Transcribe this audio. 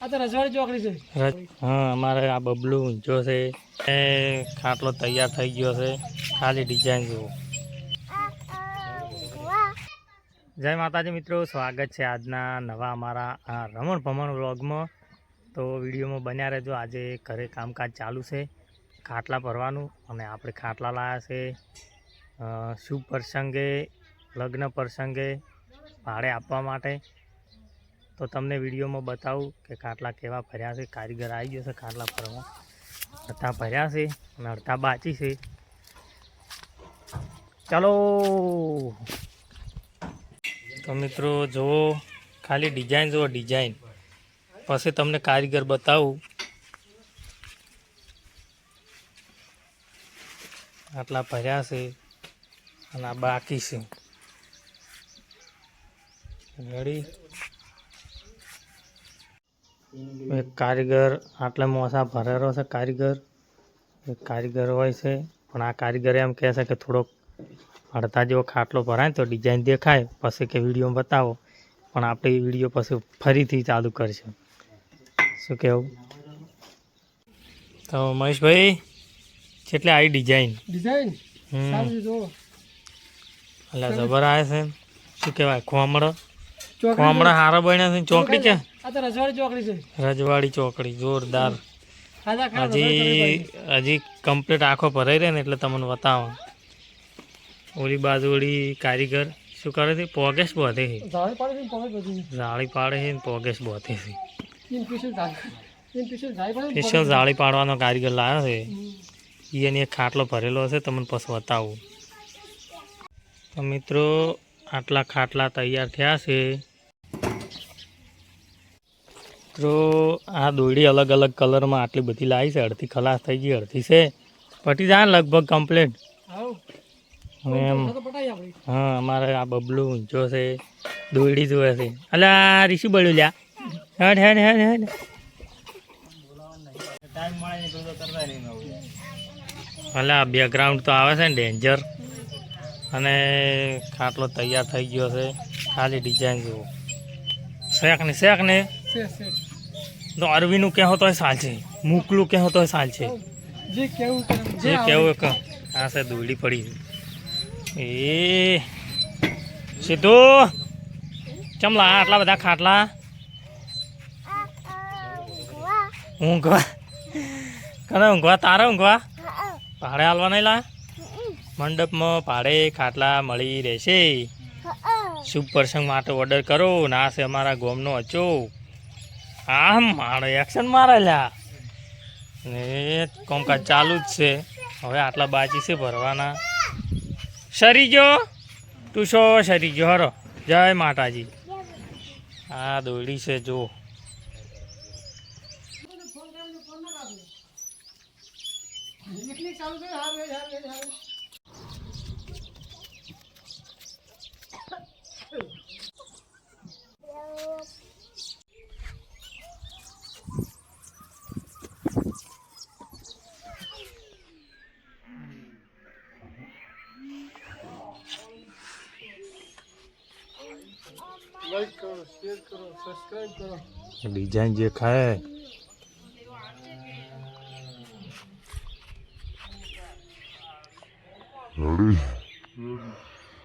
हाँ हमारे आ बबलू ऊंचो से खाटलो तैयार थई गयो से खाली डिजाइन जो। जय माताजी मित्रों, स्वागत है आजना नवा अमरा आ रमण भमण व्लॉग में। तो वीडियो में बन्या रहो। आज घरे कामकाज चालू से खाटला भरवानुं अने आपणे खाटला लाया से शुभ प्रसंगे लग्न प्रसंगे भाड़े आपवा माटे। तो तमने वीडियो में बताऊँ कि खाटला केवा भर्या से। कारीगर आई गयो से खाटला भरवा, अड़धा भर्या से अने अड़धा बाकी से। चलो तो मित्रों जो खाली डिजाइन जो डिजाइन पछी तमने कारीगर बताऊँ। आटला भर्या से अने आ बाकी से। रेडी। एक कारीगर आटले मोसा भरेलो से कारीगर एक कारीगर होय छे, पण आ कारीगर एम कहे छे कि थोड़ो अड़धा जेवो खाटलो भराय तो डिजाइन देखाय पछी के विडियो में बतावो। पण आपणे विडियो पछी फरीथी चालू करशे। शुं कहेवुं? तो महेश भाई કેટલે आई डिजाइन डिजाइन सारू जो अला जबर आए छे। शुं कहेवाय? खोमड़ो खोमड़ा हारा बन्या छे। चौकड़ी के आ तो रजवाड़ी चौकड़ी छे। रजवाड़ी चौकड़ी जोरदार। खाजा खा हजी कम्प्लीट आखो भराई रहे ने एटले तमने बतावा। ओली बाजू कारीगर शुं करे छे? पोगेस बोधे छे। जाળી પાડે છે પોગે બધી जाળી पाड़े छे ने पोगेस बोधे छे। इन स्पेशल जाળી પાડે स्पेशल जाળી पाड़वानो कारीगर लाव्यो छे। ईने एक खाटलो भरेलो छे, तमने पछी बतावुं। तो मित्रों आटला खाटला तैयार थया छे। तो आ दोड़ी अलग अलग कलर में आटली बधी लाई छे। अड़धी खलास थई गई, अड़धी छे पटी जाए लगभग कम्प्लीट। हाँ अमारे आ बबलू ऊंचो से दोड़ी जोए छे। अला ऋषि बळ्यो ल्या हेड हेड हेड हेड अला बैकग्राउंड तो आवे छे ने डेन्जर। अने खाटलो तैयार थई गयो छे। खाली डिजाइन जो शेक ने तो अरवीनु कहो तो साल छे, मुकलू कहो तो साल छे। जे केवू आ से दोड़ी पड़ी ए सीधू चमला आटला बधा खाटला ऊँघवा कने ऊँघवा तारे ऊँघवा भाड़े हालवा नहीं ला मंडप में भाड़े खाटला मળી રહેશે। शुभ प्रसंग माटे ऑर्डर करो ना से अमारा गोमनो अचो। आम मारो एक्शन मारे ल्या ने कामकाज चालू ज छे। हवे आटला बाकी छे भरवाना। सरी गयो टूसो सरी गयो। हरो जय माताजी। आ दोड़ी छे जो लाइक करो, शेयर करो, सब्सक्राइब करो। डिजाइन जे खाए Ready?